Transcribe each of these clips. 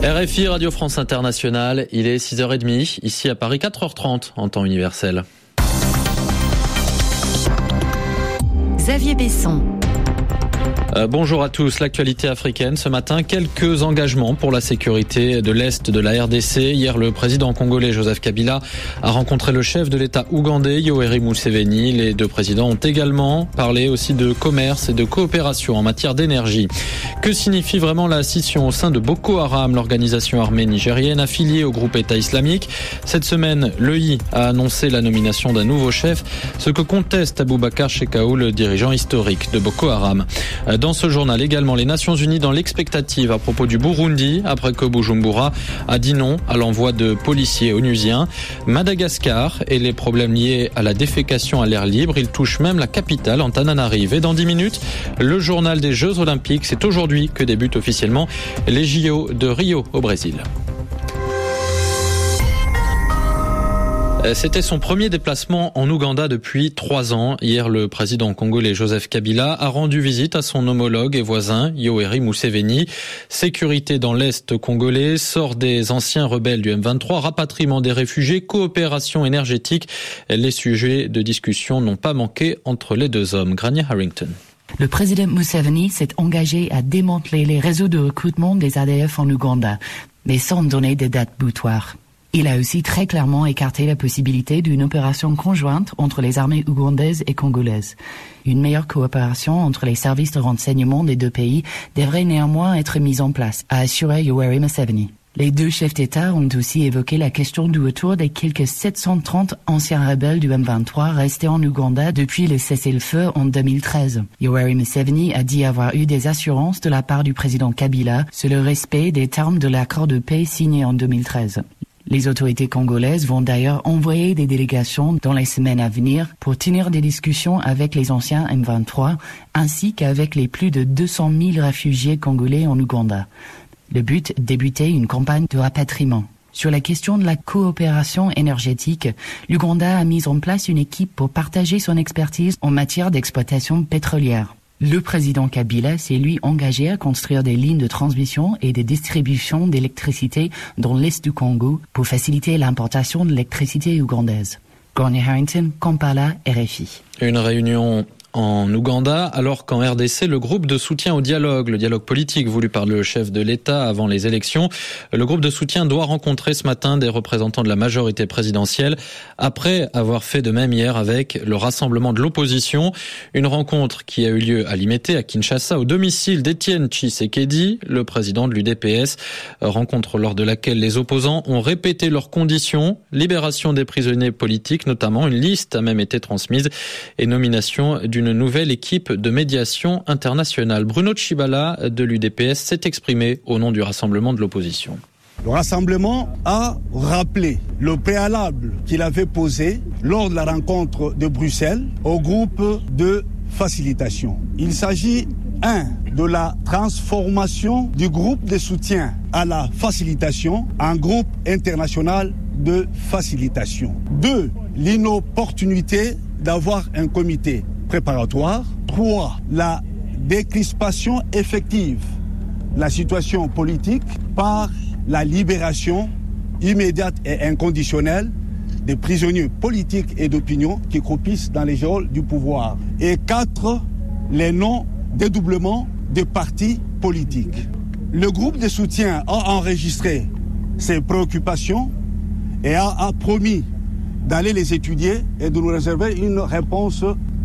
RFI, Radio France Internationale, il est 6h30, ici à Paris 4h30 en temps universel. Xavier Besson. Bonjour à tous. L'actualité africaine ce matin, quelques engagements pour la sécurité de l'Est de la RDC. Hier, le président congolais Joseph Kabila a rencontré le chef de l'État ougandais Yoweri Museveni. Les deux présidents ont également parlé aussi de commerce et de coopération en matière d'énergie. Que signifie vraiment la scission au sein de Boko Haram, l'organisation armée nigérienne affiliée au groupe État islamique? Cette semaine, l'EI a annoncé la nomination d'un nouveau chef, ce que conteste Aboubakar Shekau, le dirigeant historique de Boko Haram. Dans ce journal également, les Nations Unies dans l'expectative à propos du Burundi, après que Bujumbura a dit non à l'envoi de policiers onusiens. Madagascar et les problèmes liés à la défécation à l'air libre, ils touchent même la capitale, Antananarive. Et dans 10 minutes, le journal des Jeux Olympiques. C'est aujourd'hui que débutent officiellement les JO de Rio au Brésil. C'était son premier déplacement en Ouganda depuis 3 ans. Hier, le président congolais Joseph Kabila a rendu visite à son homologue et voisin Yoweri Museveni. Sécurité dans l'Est congolais, sort des anciens rebelles du M23, rapatriement des réfugiés, coopération énergétique. Les sujets de discussion n'ont pas manqué entre les deux hommes. Grania Harrington. Le président Museveni s'est engagé à démanteler les réseaux de recrutement des ADF en Ouganda, mais sans donner de date butoir. Il a aussi très clairement écarté la possibilité d'une opération conjointe entre les armées ougandaises et congolaises. Une meilleure coopération entre les services de renseignement des deux pays devrait néanmoins être mise en place, a assuré Yoweri Museveni. Les deux chefs d'État ont aussi évoqué la question du retour des quelques 730 anciens rebelles du M23 restés en Ouganda depuis le cessez-le-feu en 2013. Yoweri Museveni a dit avoir eu des assurances de la part du président Kabila sur le respect des termes de l'accord de paix signé en 2013. Les autorités congolaises vont d'ailleurs envoyer des délégations dans les semaines à venir pour tenir des discussions avec les anciens M23 ainsi qu'avec les plus de 200 000 réfugiés congolais en Ouganda. Le but, débuter une campagne de rapatriement. Sur la question de la coopération énergétique, l'Ouganda a mis en place une équipe pour partager son expertise en matière d'exploitation pétrolière. Le président Kabila s'est lui engagé à construire des lignes de transmission et de distribution d'électricité dans l'est du Congo pour faciliter l'importation de l'électricité ougandaise. Gordon Harrington, Kampala, RFI. Une réunion en Ouganda, alors qu'en RDC, le groupe de soutien au dialogue, le dialogue politique voulu par le chef de l'État avant les élections, le groupe de soutien doit rencontrer ce matin des représentants de la majorité présidentielle, après avoir fait de même hier avec le rassemblement de l'opposition. Une rencontre qui a eu lieu à Limete, à Kinshasa, au domicile d'Étienne Tshisekedi, le président de l'UDPS. Rencontre lors de laquelle les opposants ont répété leurs conditions, libération des prisonniers politiques notamment, une liste a même été transmise, et nomination d'une nouvelle équipe de médiation internationale. Bruno Tshibala de l'UDPS s'est exprimé au nom du rassemblement de l'opposition. Le rassemblement a rappelé le préalable qu'il avait posé lors de la rencontre de Bruxelles au groupe de facilitation. Il s'agit, 1, de la transformation du groupe de soutien à la facilitation en groupe international de facilitation. 2, l'inopportunité d'avoir un comité préparatoire. 3, la décrispation effective de la situation politique par la libération immédiate et inconditionnelle des prisonniers politiques et d'opinion qui croupissent dans les geôles du pouvoir. Et 4, les non-dédoublements des partis politiques. Le groupe de soutien a enregistré ses préoccupations et a promis d'aller les étudier et de nous réserver une réponse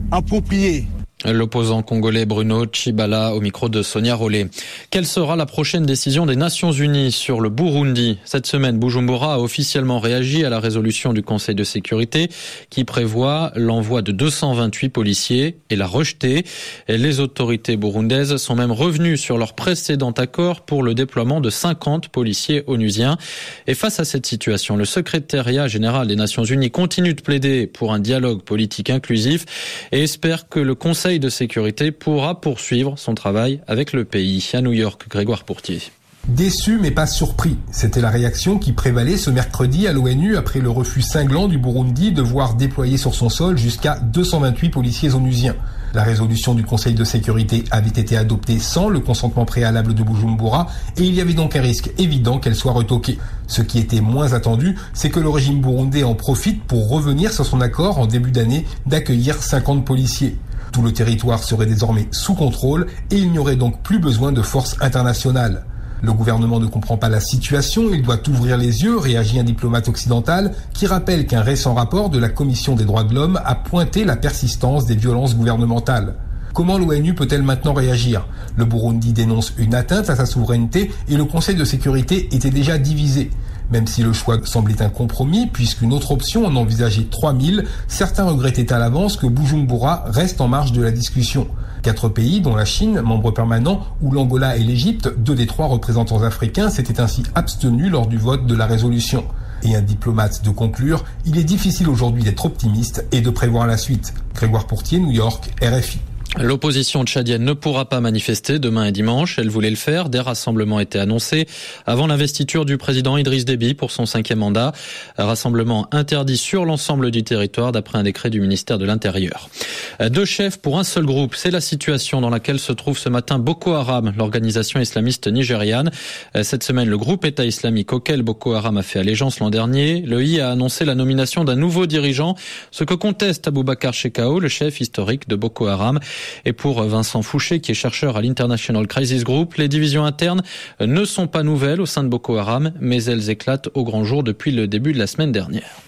appropriée. L'opposant congolais Bruno Tshibala au micro de Sonia Rollet. Quelle sera la prochaine décision des Nations Unies sur le Burundi? Cette semaine, Bujumbura a officiellement réagi à la résolution du Conseil de sécurité qui prévoit l'envoi de 228 policiers et l'a rejeté. Les autorités burundaises sont même revenues sur leur précédent accord pour le déploiement de 50 policiers onusiens. Et face à cette situation, le secrétariat général des Nations Unies continue de plaider pour un dialogue politique inclusif et espère que le Conseil de sécurité pourra poursuivre son travail avec le pays. À New York, Grégoire Pourtier. Déçu mais pas surpris, c'était la réaction qui prévalait ce mercredi à l'ONU après le refus cinglant du Burundi de voir déployer sur son sol jusqu'à 228 policiers onusiens. La résolution du Conseil de sécurité avait été adoptée sans le consentement préalable de Bujumbura et il y avait donc un risque évident qu'elle soit retoquée. Ce qui était moins attendu, c'est que le régime burundais en profite pour revenir sur son accord en début d'année d'accueillir 50 policiers. Tout le territoire serait désormais sous contrôle et il n'y aurait donc plus besoin de forces internationales. Le gouvernement ne comprend pas la situation, il doit ouvrir les yeux, réagit un diplomate occidental qui rappelle qu'un récent rapport de la Commission des droits de l'homme a pointé la persistance des violences gouvernementales. Comment l'ONU peut-elle maintenant réagir ? Le Burundi dénonce une atteinte à sa souveraineté et le Conseil de sécurité était déjà divisé. Même si le choix semblait un compromis, puisqu'une autre option en envisageait 3000, certains regrettaient à l'avance que Bujumbura reste en marge de la discussion. 4 pays, dont la Chine, membre permanent, ou l'Angola et l'Égypte, 2 des 3 représentants africains, s'étaient ainsi abstenus lors du vote de la résolution. Et un diplomate de conclure, il est difficile aujourd'hui d'être optimiste et de prévoir la suite. Grégoire Pourtier, New York, RFI. L'opposition tchadienne ne pourra pas manifester demain et dimanche. Elle voulait le faire. Des rassemblements étaient annoncés avant l'investiture du président Idriss Déby pour son 5e mandat. Un rassemblement interdit sur l'ensemble du territoire d'après un décret du ministère de l'Intérieur. 2 chefs pour un seul groupe. C'est la situation dans laquelle se trouve ce matin Boko Haram, l'organisation islamiste nigériane. Cette semaine, le groupe État islamique auquel Boko Haram a fait allégeance l'an dernier, l'EI a annoncé la nomination d'un nouveau dirigeant, ce que conteste Aboubacar Shekau, le chef historique de Boko Haram. Et pour Vincent Fouché, qui est chercheur à l'International Crisis Group, les divisions internes ne sont pas nouvelles au sein de Boko Haram, mais elles éclatent au grand jour depuis le début de la semaine dernière.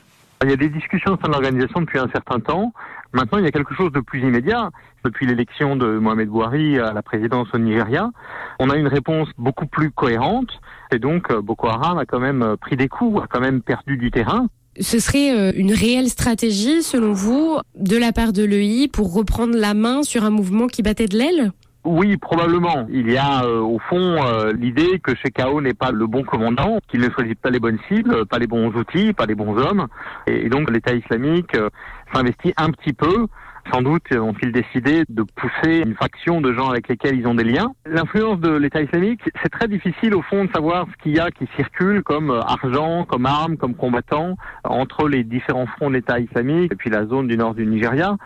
Il y a des discussions au sein de l'organisation depuis un certain temps. Maintenant, il y a quelque chose de plus immédiat. Depuis l'élection de Mohamed Bouhari à la présidence au Nigeria, on a une réponse beaucoup plus cohérente. Et donc, Boko Haram a quand même pris des coups, a quand même perdu du terrain. Ce serait une réelle stratégie, selon vous, de la part de l'EI pour reprendre la main sur un mouvement qui battait de l'aile ? Oui, probablement. Il y a au fond l'idée que Shekau n'est pas le bon commandant, qu'il ne choisit pas les bonnes cibles, pas les bons outils, pas les bons hommes. Et donc l'État islamique s'investit un petit peu. Sans doute ont-ils décidé de pousser une faction de gens avec lesquels ils ont des liens. L'influence de l'État islamique, c'est très difficile au fond de savoir ce qu'il y a qui circule comme argent, comme armes, comme combattants entre les différents fronts de l'État islamique et puis la zone du nord du Nigeria.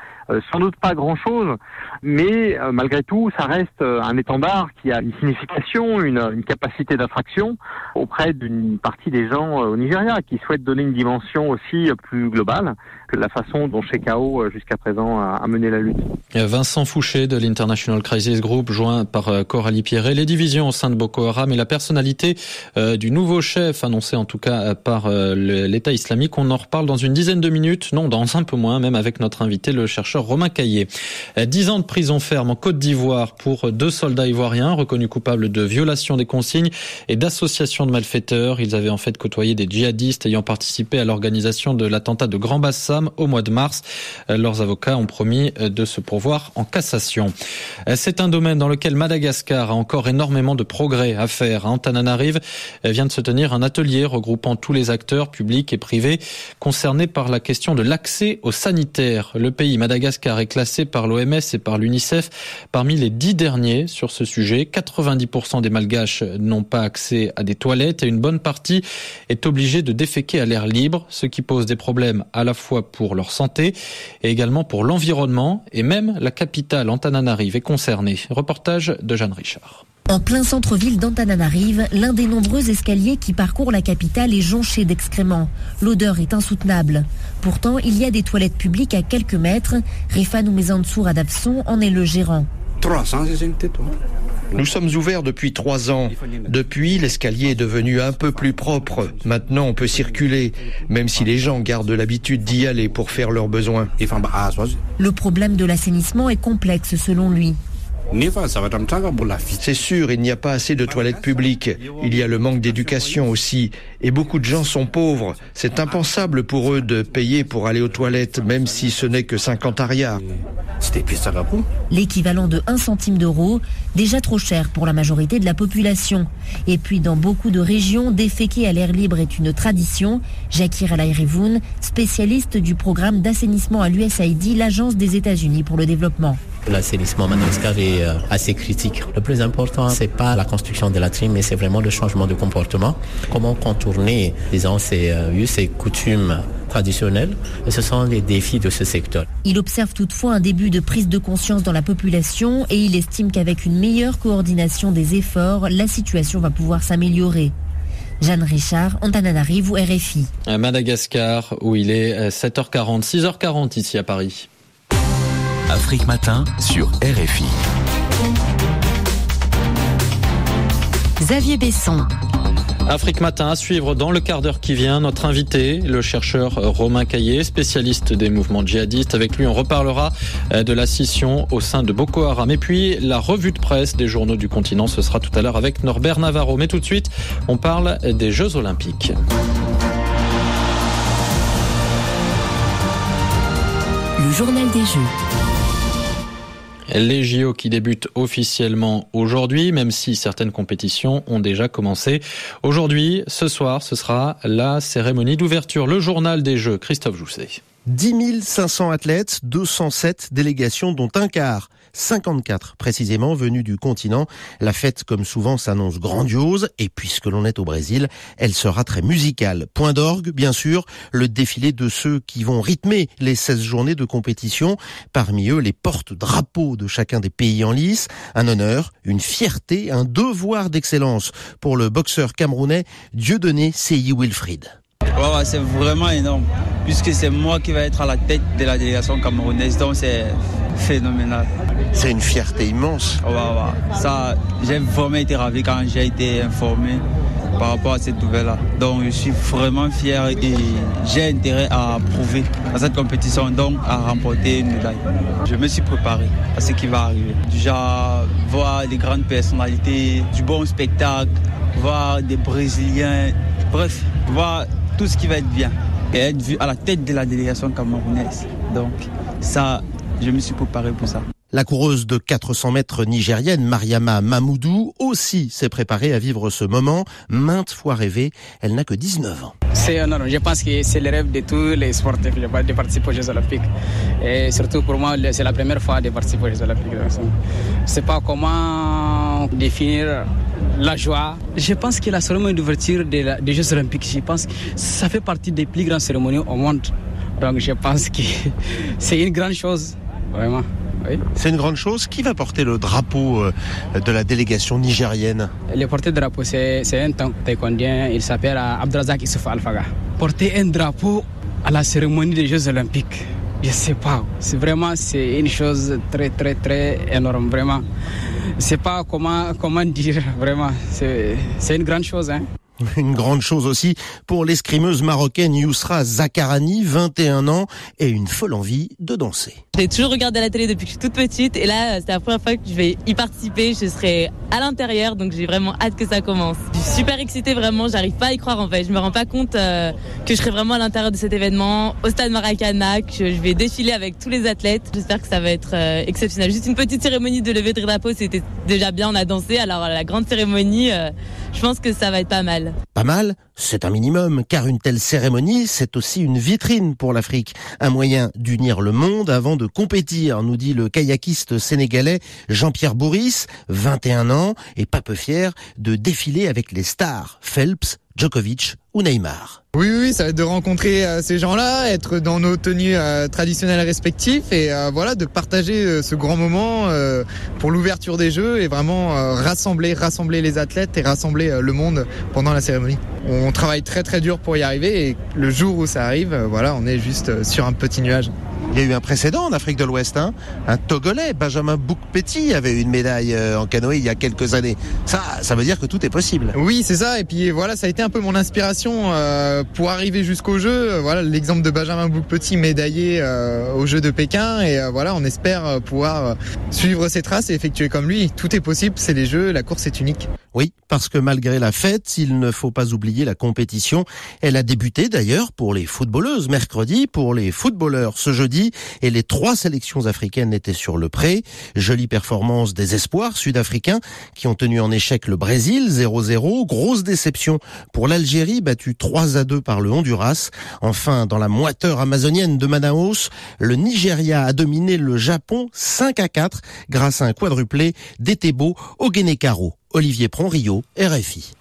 Sans doute pas grand-chose, mais malgré tout, ça reste un étendard qui a une signification, une capacité d'attraction auprès d'une partie des gens au Nigeria qui souhaitent donner une dimension aussi plus globale que la façon dont Shekau jusqu'à présent a mené la lutte. Vincent Fouché de l'International Crisis Group, joint par Coralie Pierret. Les divisions au sein de Boko Haram et la personnalité du nouveau chef, annoncé en tout cas par l'État islamique, on en reparle dans une dizaine de minutes, non, dans un peu moins, même avec notre invité, le chercheur Romain Caillé. 10 ans de prison ferme en Côte d'Ivoire pour 2 soldats ivoiriens reconnus coupables de violation des consignes et d'association de malfaiteurs. Ils avaient en fait côtoyé des djihadistes ayant participé à l'organisation de l'attentat de Grand Bassam au mois de mars. Leurs avocats ont promis de se pourvoir en cassation. C'est un domaine dans lequel Madagascar a encore énormément de progrès à faire. À Antananarive vient de se tenir un atelier regroupant tous les acteurs publics et privés concernés par la question de l'accès aux sanitaires. Le pays Madagascar est classé par l'OMS et par l'UNICEF parmi les 10 derniers sur ce sujet. 90% des Malgaches n'ont pas accès à des toilettes et une bonne partie est obligée de déféquer à l'air libre, ce qui pose des problèmes à la fois pour leur santé et également pour l'environnement. Et même la capitale Antananarive est concernée. Reportage de Jeanne Richard. En plein centre-ville d'Antananarive, l'un des nombreux escaliers qui parcourent la capitale est jonché d'excréments. L'odeur est insoutenable. Pourtant, il y a des toilettes publiques à quelques mètres. Rifan Oumezanssour Adafson en est le gérant. Nous sommes ouverts depuis 3 ans. Depuis, l'escalier est devenu un peu plus propre. Maintenant, on peut circuler, même si les gens gardent l'habitude d'y aller pour faire leurs besoins. Le problème de l'assainissement est complexe selon lui. C'est sûr, il n'y a pas assez de toilettes publiques. Il y a le manque d'éducation aussi. Et beaucoup de gens sont pauvres. C'est impensable pour eux de payer pour aller aux toilettes, même si ce n'est que 50 arias. L'équivalent de 1 centime d'euro, déjà trop cher pour la majorité de la population. Et puis dans beaucoup de régions, déféquer à l'air libre est une tradition. Jakir Alaïrivoun, spécialiste du programme d'assainissement à l'USAID, l'agence des États-Unis pour le développement. L'assainissement à Madagascar est assez critique. Le plus important, c'est pas la construction de la latrines, mais c'est vraiment le changement de comportement. Comment contourner, disons, ces us et coutumes traditionnelles. Et ce sont les défis de ce secteur. Il observe toutefois un début de prise de conscience dans la population et il estime qu'avec une meilleure coordination des efforts, la situation va pouvoir s'améliorer. Jeanne Richard, Antananarivo, RFI. À Madagascar, où il est 7h40, 6h40 ici à Paris. Afrique Matin sur RFI. Xavier Besson. Afrique Matin à suivre dans le quart d'heure qui vient. Notre invité, le chercheur Romain Caillé, spécialiste des mouvements djihadistes. Avec lui, on reparlera de la scission au sein de Boko Haram. Et puis, la revue de presse des journaux du continent, ce sera tout à l'heure avec Norbert Navarro. Mais tout de suite, on parle des Jeux Olympiques. Le journal des Jeux. Les JO qui débutent officiellement aujourd'hui, même si certaines compétitions ont déjà commencé. Aujourd'hui, ce soir, ce sera la cérémonie d'ouverture. Le journal des Jeux, Christophe Jousset. 10 500 athlètes, 207 délégations, dont un quart, 54 précisément, venus du continent. La fête, comme souvent, s'annonce grandiose. Et puisque l'on est au Brésil, elle sera très musicale. Point d'orgue, bien sûr, le défilé de ceux qui vont rythmer les 16 journées de compétition. Parmi eux, les porte-drapeaux de chacun des pays en lice. Un honneur, une fierté, un devoir d'excellence pour le boxeur camerounais Dieudonné Seyi Wilfried. Ouais, c'est vraiment énorme, puisque c'est moi qui vais être à la tête de la délégation camerounaise, donc c'est phénoménal. C'est une fierté immense. Ouais. Ça, j'ai vraiment été ravi quand j'ai été informé par rapport à cette nouvelle-là. Donc je suis vraiment fier et j'ai intérêt à prouver à cette compétition, donc à remporter une médaille. Je me suis préparé à ce qui va arriver. Déjà, voir des grandes personnalités, du bon spectacle, voir des Brésiliens, bref, voir tout ce qui va être bien et être vu à la tête de la délégation camerounaise. Donc ça, je me suis préparé pour ça. La coureuse de 400 mètres nigérienne, Mariama Mamoudou, aussi s'est préparée à vivre ce moment, maintes fois rêvé. Elle n'a que 19 ans. C'est énorme. Je pense que c'est le rêve de tous les sportifs de participer aux Jeux Olympiques. Et surtout pour moi, c'est la première fois de participer aux Jeux Olympiques. Je ne sais pas comment définir la joie. Je pense que la cérémonie d'ouverture des Jeux Olympiques, je pense que ça fait partie des plus grandes cérémonies au monde. Donc je pense que c'est une grande chose, vraiment. Oui. C'est une grande chose. Qui va porter le drapeau de la délégation nigérienne ? Le porte-drapeau, c'est un taekwondien, il s'appelle Abdrazak Issouf Alfaga. Porter un drapeau à la cérémonie des Jeux Olympiques, je ne sais pas. C'est une chose très, très, très énorme, vraiment. Je ne sais pas comment dire, vraiment. C'est une grande chose, hein. Une grande chose aussi pour l'escrimeuse marocaine Yousra Zakarani, 21 ans, et une folle envie de danser. J'ai toujours regardé la télé depuis que je suis toute petite et là, c'est la première fois que je vais y participer. Je serai à l'intérieur, donc j'ai vraiment hâte que ça commence. Je suis super excitée, vraiment, j'arrive pas à y croire en fait. Je me rends pas compte que je serai vraiment à l'intérieur de cet événement, au stade Maracana, que je vais défiler avec tous les athlètes. J'espère que ça va être exceptionnel. Juste une petite cérémonie de levée de drapeau, c'était déjà bien, on a dansé. Alors la grande cérémonie, je pense que ça va être pas mal. Pas mal, c'est un minimum, car une telle cérémonie, c'est aussi une vitrine pour l'Afrique. Un moyen d'unir le monde avant de compétir, nous dit le kayakiste sénégalais Jean-Pierre Bourris, 21 ans, et pas peu fier de défiler avec les stars Phelps, Djokovic ou Neymar. Oui, ça va être de rencontrer ces gens-là, être dans nos tenues traditionnelles respectives et voilà, de partager ce grand moment pour l'ouverture des Jeux et vraiment rassembler les athlètes et rassembler le monde pendant la cérémonie. On travaille très très dur pour y arriver et le jour où ça arrive, voilà, on est juste sur un petit nuage. Il y a eu un précédent en Afrique de l'Ouest, hein. Un Togolais, Benjamin Boukpeti, avait eu une médaille en canoë il y a quelques années. Ça veut dire que tout est possible. Oui, c'est ça. Et puis voilà, ça a été un peu mon inspiration pour arriver jusqu'au jeu. Voilà, l'exemple de Benjamin Boukpeti médaillé aux Jeux de Pékin. Et voilà, on espère pouvoir suivre ses traces et effectuer comme lui. Tout est possible, c'est les Jeux, la course est unique. Oui, parce que malgré la fête, il ne faut pas oublier la compétition. Elle a débuté d'ailleurs pour les footballeuses mercredi, pour les footballeurs ce jeudi, et les 3 sélections africaines étaient sur le pré. Jolie performance des espoirs sud-africains qui ont tenu en échec le Brésil 0-0. Grosse déception pour l'Algérie, battue 3-2 par le Honduras. Enfin, dans la moiteur amazonienne de Manaus, le Nigeria a dominé le Japon 5-4 grâce à un quadruplé d'Etebo Ogenekaro. Olivier Pron-Rio, RFI.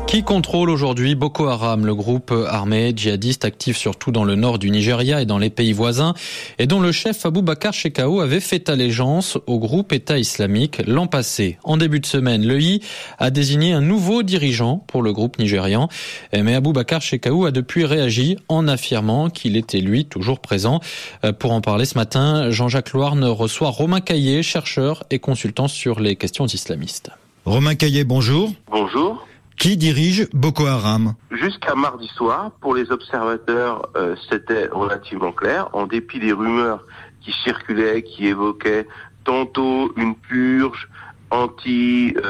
Qui contrôle aujourd'hui Boko Haram, le groupe armé djihadiste actif surtout dans le nord du Nigeria et dans les pays voisins, et dont le chef Abubakar Shekau avait fait allégeance au groupe État islamique l'an passé. En début de semaine, l'EI a désigné un nouveau dirigeant pour le groupe nigérian, mais Abubakar Shekau a depuis réagi en affirmant qu'il était lui toujours présent. Pour en parler ce matin, Jean-Jacques Loarne reçoit Romain Caillé, chercheur et consultant sur les questions islamistes. Romain Caillé, bonjour. Bonjour. Qui dirige Boko Haram ? Jusqu'à mardi soir, pour les observateurs, c'était relativement clair, en dépit des rumeurs qui circulaient, qui évoquaient tantôt une purge anti-Shekau,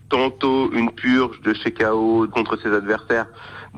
tantôt une purge de Shekau contre ses adversaires.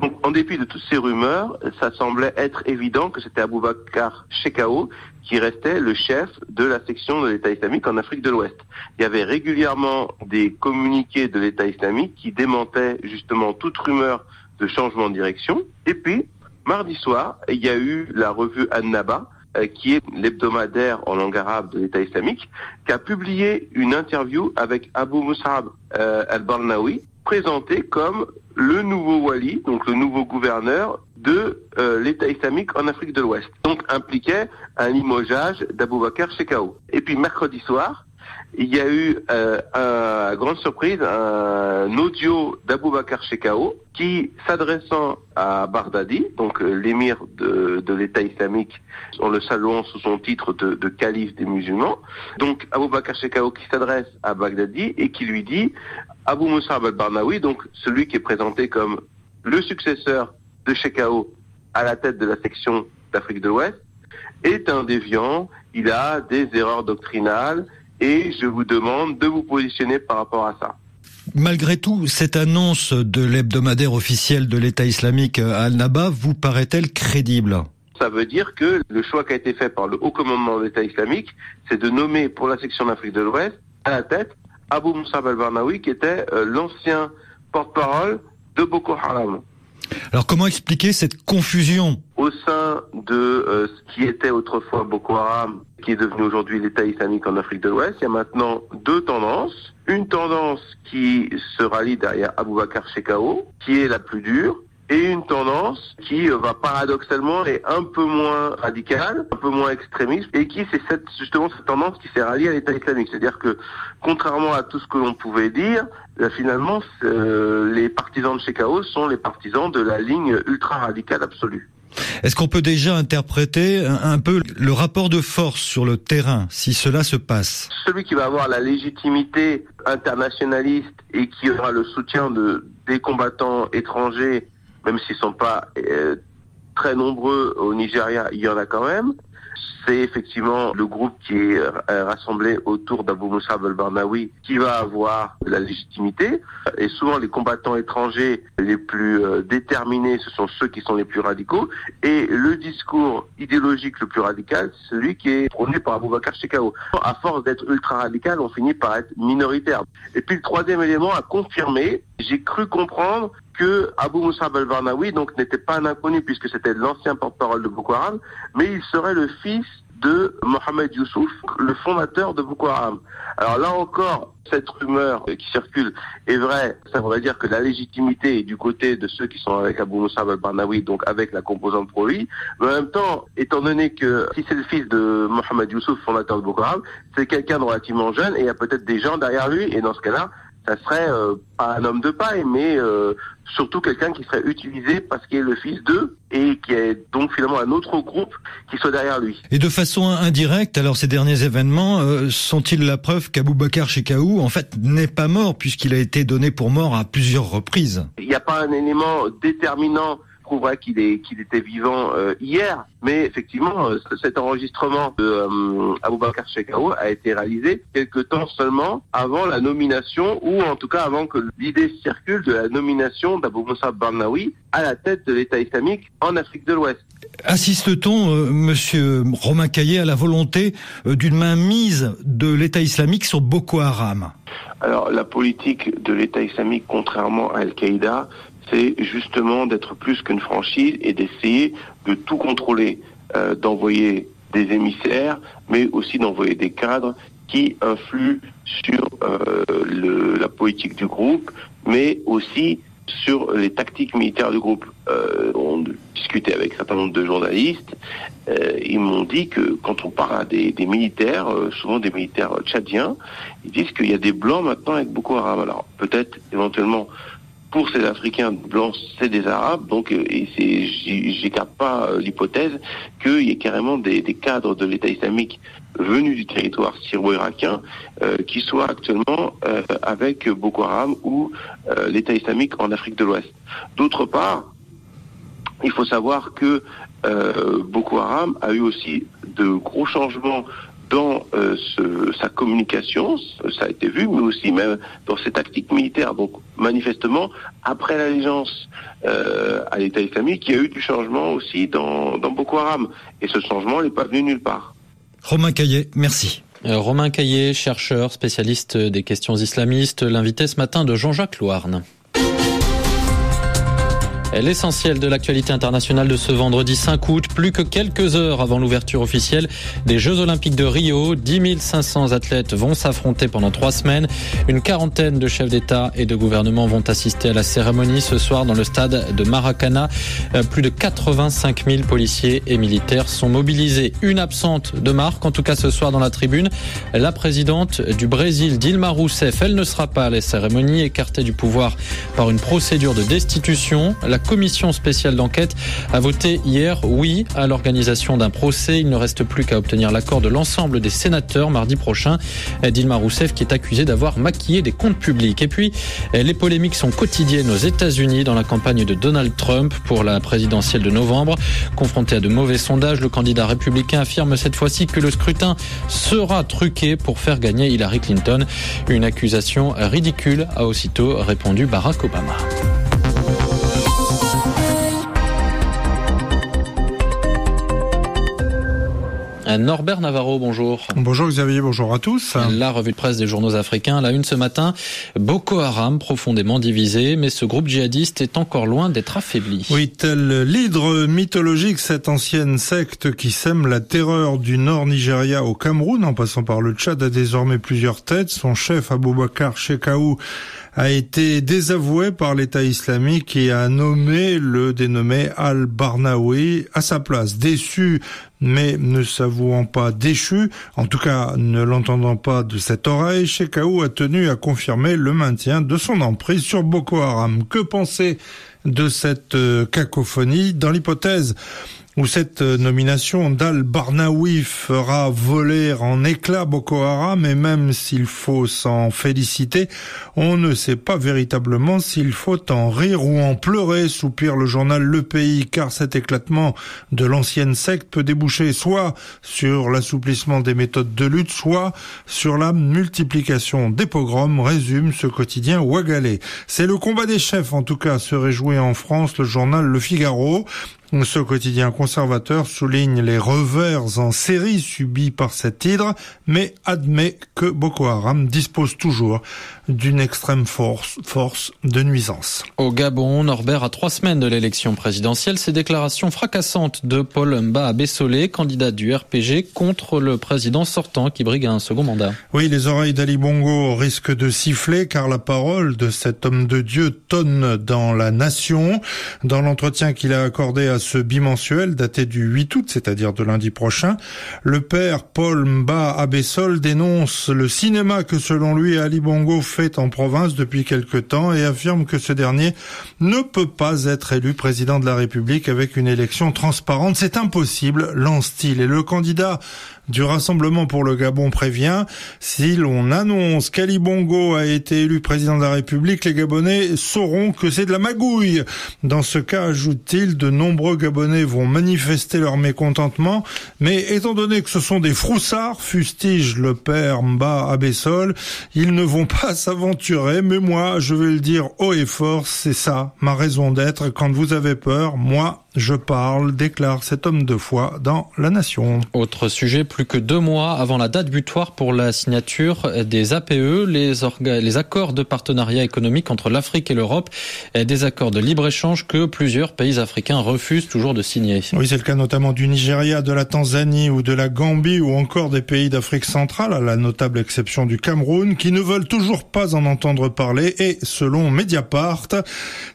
Donc, en dépit de toutes ces rumeurs, ça semblait être évident que c'était Abubakar Shekau qui restait le chef de la section de l'État islamique en Afrique de l'Ouest. Il y avait régulièrement des communiqués de l'État islamique qui démentaient justement toute rumeur de changement de direction. Et puis, mardi soir, il y a eu la revue An-Naba, qui est l'hebdomadaire en langue arabe de l'État islamique, qui a publié une interview avec Abu Mus'ab al-Barnawi, présenté comme le nouveau wali, donc le nouveau gouverneur de l'État islamique en Afrique de l'Ouest. Donc impliquait un limogeage d'Abubakar Shekau. Et puis mercredi soir, il y a eu, à grande surprise, un audio d'Abubakar Shekau qui, s'adressant à Baghdadi, donc l'émir de l'État islamique, en le saluant sous son titre de calife des musulmans, donc Abubakar Shekau qui s'adresse à Baghdadi et qui lui dit: Abu Mus'ab al-Barnawi, donc celui qui est présenté comme le successeur de Shekau à la tête de la section d'Afrique de l'Ouest, est un déviant, il a des erreurs doctrinales, et je vous demande de vous positionner par rapport à ça. Malgré tout, cette annonce de l'hebdomadaire officiel de l'État islamique Al-Naba vous paraît-elle crédible ? Ça veut dire que le choix qui a été fait par le haut commandement de l'État islamique, c'est de nommer pour la section d'Afrique de l'Ouest, à la tête, Abu Mus'ab al-Barnawi, qui était l'ancien porte-parole de Boko Haram. Alors comment expliquer cette confusion au sein de ce qui était autrefois Boko Haram, qui est devenu aujourd'hui l'État islamique en Afrique de l'Ouest? Il y a maintenant 2 tendances. Une tendance qui se rallie derrière Abubakar Shekau, qui est la plus dure, et une tendance qui va paradoxalement être un peu moins radicale, un peu moins extrémiste, et qui c'est justement cette tendance qui s'est ralliée à l'État islamique. C'est-à-dire que, contrairement à tout ce que l'on pouvait dire, finalement, les partisans de Shekau sont les partisans de la ligne ultra-radicale absolue. Est-ce qu'on peut déjà interpréter un peu le rapport de force sur le terrain, si cela se passe? Celui qui va avoir la légitimité internationaliste et qui aura le soutien des combattants étrangers, même s'ils ne sont pas très nombreux au Nigeria, il y en a quand même. C'est effectivement le groupe qui est rassemblé autour d'Abu Mus'ab al-Barnawi qui va avoir la légitimité. Et souvent, les combattants étrangers les plus déterminés, ce sont ceux qui sont les plus radicaux. Et le discours idéologique le plus radical, c'est celui qui est prôné par Abubakar Shekau. À force d'être ultra-radical, on finit par être minoritaire. Et puis le troisième élément à confirmer, j'ai cru comprendre que Abu Mus'ab al-Barnawi donc n'était pas un inconnu puisque c'était l'ancien porte-parole de Boko Haram, mais il serait le fils de Mohamed Youssouf, le fondateur de Boko Haram. Alors là encore, cette rumeur qui circule est vraie. Ça voudrait dire que la légitimité est du côté de ceux qui sont avec Abu Mus'ab al-Barnawi, donc avec la composante pro-lui. Mais en même temps, étant donné que si c'est le fils de Mohamed Youssouf, fondateur de Boko Haram, c'est quelqu'un de relativement jeune et il y a peut-être des gens derrière lui. Et dans ce cas-là, ça serait pas un homme de paille, mais surtout quelqu'un qui serait utilisé parce qu'il est le fils d'eux et qui est donc finalement un autre groupe qui soit derrière lui. Et de façon indirecte, alors ces derniers événements sont-ils la preuve qu'Abubakar Shekau en fait n'est pas mort puisqu'il a été donné pour mort à plusieurs reprises? Il n'y a pas un élément déterminant prouverait qu'il était vivant hier. Mais effectivement, cet enregistrement de Aboubacar Shekau a été réalisé quelque temps seulement avant la nomination, ou en tout cas avant que l'idée circule de la nomination d'Abou Musab Barnaoui à la tête de l'État islamique en Afrique de l'Ouest. Assiste-t-on, monsieur Romain Caillé, à la volonté d'une mainmise de l'État islamique sur Boko Haram? Alors, la politique de l'État islamique, contrairement à Al-Qaïda, c'est justement d'être plus qu'une franchise et d'essayer de tout contrôler, d'envoyer des émissaires, mais aussi d'envoyer des cadres qui influent sur la politique du groupe, mais aussi sur les tactiques militaires du groupe. On discutait avec un certain nombre de journalistes, ils m'ont dit que quand on parle à des militaires, souvent des militaires tchadiens, ils disent qu'il y a des blancs maintenant avec Boko Haram. Alors peut-être éventuellement pour ces Africains blancs, c'est des Arabes, donc j'écarte pas l'hypothèse qu'il y ait carrément des cadres de l'État islamique venus du territoire syro-irakien qui soient actuellement avec Boko Haram ou l'État islamique en Afrique de l'Ouest. D'autre part, il faut savoir que Boko Haram a eu aussi de gros changements dans sa communication, ça a été vu, mais aussi même dans ses tactiques militaires. Donc manifestement, après l'allégeance à l'État islamique, il y a eu du changement aussi dans Boko Haram. Et ce changement n'est pas venu nulle part. Romain Caillé, merci. Romain Caillé, chercheur, spécialiste des questions islamistes, l'invité ce matin de Jean-Jacques Louarn. L'essentiel de l'actualité internationale de ce vendredi 5 août, plus que quelques heures avant l'ouverture officielle des Jeux Olympiques de Rio. 10 500 athlètes vont s'affronter pendant 3 semaines. Une quarantaine de chefs d'État et de gouvernement vont assister à la cérémonie ce soir dans le stade de Maracana. Plus de 85 000 policiers et militaires sont mobilisés. Une absente de marque, en tout cas ce soir dans la tribune, la présidente du Brésil, Dilma Rousseff. Elle ne sera pas à la cérémonie, écartée du pouvoir par une procédure de destitution. La commission spéciale d'enquête a voté hier oui à l'organisation d'un procès. Il ne reste plus qu'à obtenir l'accord de l'ensemble des sénateurs mardi prochain. Dilma Rousseff qui est accusée d'avoir maquillé des comptes publics. Et puis, les polémiques sont quotidiennes aux États-Unis dans la campagne de Donald Trump pour la présidentielle de novembre. Confronté à de mauvais sondages, le candidat républicain affirme cette fois-ci que le scrutin sera truqué pour faire gagner Hillary Clinton. Une accusation ridicule, a aussitôt répondu Barack Obama. Norbert Navarro, bonjour. Bonjour Xavier, bonjour à tous. La revue de presse des journaux africains, la une ce matin, Boko Haram profondément divisé, mais ce groupe djihadiste est encore loin d'être affaibli. Oui, tel l'hydre mythologique, cette ancienne secte qui sème la terreur du nord Nigeria au Cameroun, en passant par le Tchad, a désormais plusieurs têtes. Son chef, Aboubacar Shekau, a été désavoué par l'État islamique et a nommé le dénommé Al-Barnaoui à sa place. Déçu, mais ne s'avouant pas déchu, en tout cas ne l'entendant pas de cette oreille, Shekau a tenu à confirmer le maintien de son emprise sur Boko Haram. Que penser de cette cacophonie dans l'hypothèse où cette nomination d'Al-Barnaoui fera voler en éclats Boko Haram, et même s'il faut s'en féliciter, on ne sait pas véritablement s'il faut en rire ou en pleurer, soupire le journal Le Pays, car cet éclatement de l'ancienne secte peut déboucher soit sur l'assouplissement des méthodes de lutte, soit sur la multiplication des pogroms, résume ce quotidien ouagalais. C'est le combat des chefs, en tout cas, se réjouit en France le journal Le Figaro. Ce quotidien conservateur souligne les revers en série subis par cette hydre, mais admet que Boko Haram dispose toujours d'une extrême force de nuisance. Au Gabon, Norbert, à 3 semaines de l'élection présidentielle, ces déclarations fracassantes de Paul Mba Abessolé, candidat du RPG, contre le président sortant qui brigue un second mandat. Oui, les oreilles d'Ali Bongo risquent de siffler car la parole de cet homme de Dieu tonne dans la nation. Dans l'entretien qu'il a accordé à ce bimensuel daté du 8 août, c'est-à-dire de lundi prochain, le père Paul Mba Abessol dénonce le cinéma que selon lui Ali Bongo fait en province depuis quelque temps et affirme que ce dernier ne peut pas être élu président de la République avec une élection transparente. C'est impossible, lance-t-il. Et le candidat du Rassemblement pour le Gabon prévient, si l'on annonce qu'Ali Bongo a été élu président de la République, les Gabonais sauront que c'est de la magouille. Dans ce cas, ajoute-t-il, de nombreux Gabonais vont manifester leur mécontentement, mais étant donné que ce sont des froussards, fustige le père Mba Abessol, ils ne vont pas s'aventurer, mais moi, je vais le dire haut et fort, c'est ça, ma raison d'être. Quand vous avez peur, moi, je parle, déclare cet homme de foi dans La Nation. Autre sujet, plus que 2 mois avant la date butoir pour la signature des APE, les accords de partenariat économique entre l'Afrique et l'Europe, et des accords de libre-échange que plusieurs pays africains refusent toujours de signer. Oui, c'est le cas notamment du Nigeria, de la Tanzanie ou de la Gambie ou encore des pays d'Afrique centrale, à la notable exception du Cameroun, qui ne veulent toujours pas en entendre parler. Et selon Mediapart,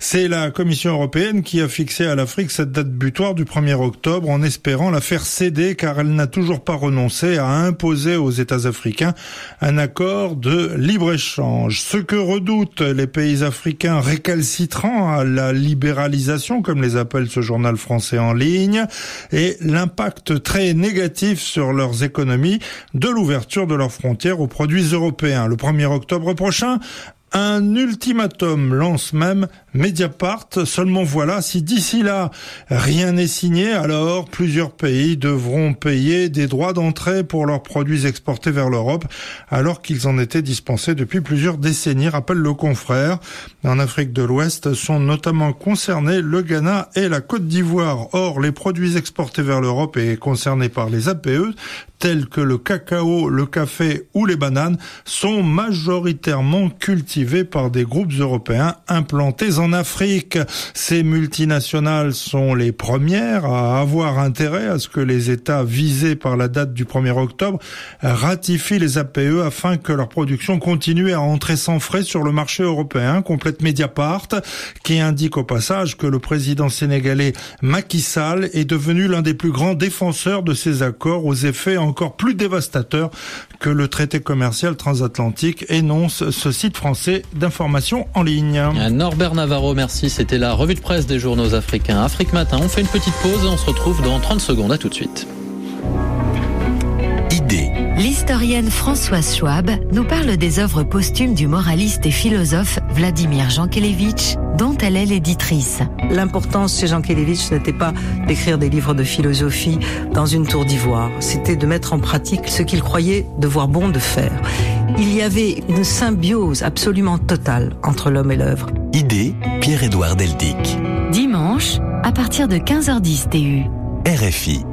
c'est la Commission européenne qui a fixé à l'Afrique cette date butoir du 1er octobre en espérant la faire céder, car elle n'a toujours pas renoncé à imposer aux États africains un accord de libre-échange. Ce que redoutent les pays africains récalcitrants à la libéralisation, comme les appelle ce journal français en ligne, et l'impact très négatif sur leurs économies de l'ouverture de leurs frontières aux produits européens. Le 1er octobre prochain, un ultimatum lance même Mediapart. Seulement voilà, si d'ici là rien n'est signé, alors plusieurs pays devront payer des droits d'entrée pour leurs produits exportés vers l'Europe, alors qu'ils en étaient dispensés depuis plusieurs décennies, rappelle le confrère. En Afrique de l'Ouest sont notamment concernés le Ghana et la Côte d'Ivoire. Or, les produits exportés vers l'Europe et concernés par les APE, tels que le cacao, le café ou les bananes, sont majoritairement cultivés par des groupes européens implantés en Afrique. Ces multinationales sont les premières à avoir intérêt à ce que les États visés par la date du 1er octobre ratifient les APE afin que leur production continue à entrer sans frais sur le marché européen, complète Mediapart, qui indique au passage que le président sénégalais Macky Sall est devenu l'un des plus grands défenseurs de ces accords aux effets encore plus dévastateurs que le traité commercial transatlantique, énonce ce site français d'information en ligne. Norbert Navarro, merci. C'était la revue de presse des journaux africains. Afrique Matin, on fait une petite pause et on se retrouve dans 30 secondes. À tout de suite. L'historienne Françoise Schwab nous parle des œuvres posthumes du moraliste et philosophe Vladimir Jankélévitch, dont elle est l'éditrice. L'importance chez Jankélévitch n'était pas d'écrire des livres de philosophie dans une tour d'ivoire, c'était de mettre en pratique ce qu'il croyait devoir bon de faire. Il y avait une symbiose absolument totale entre l'homme et l'œuvre. Idée, Pierre-Édouard Deldic. Dimanche, à partir de 15h10 TU. RFI.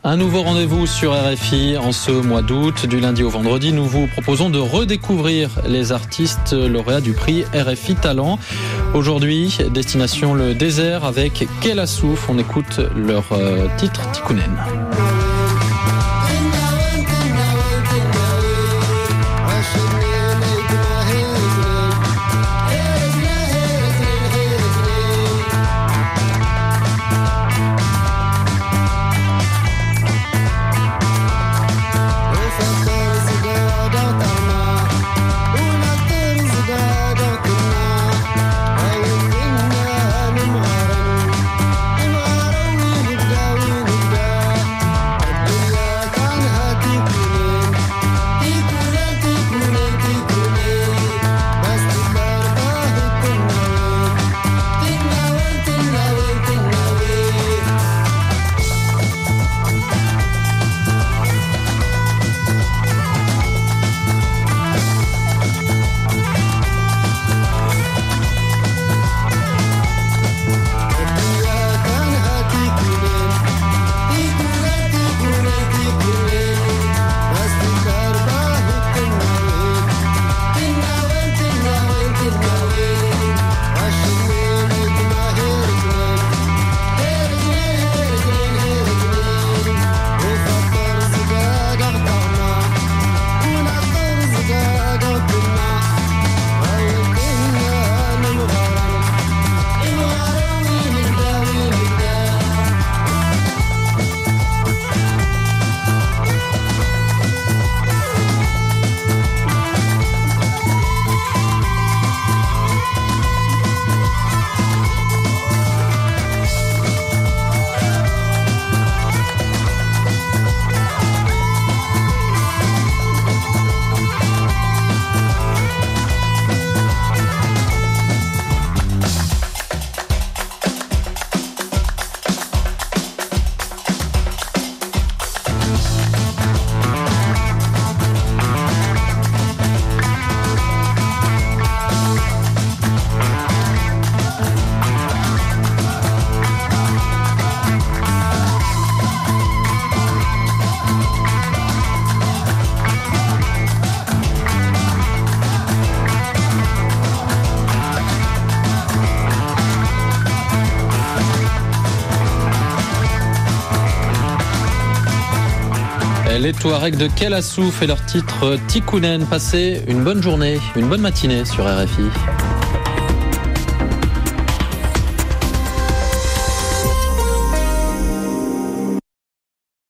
Un nouveau rendez-vous sur RFI en ce mois d'août. Du lundi au vendredi, nous vous proposons de redécouvrir les artistes lauréats du prix RFI Talent. Aujourd'hui, destination le désert avec Kela Souf. On écoute leur titre Tikounen. Les Touaregs de Kelassouf et leur titre Tikounen. Passez une bonne journée, une bonne matinée sur RFI.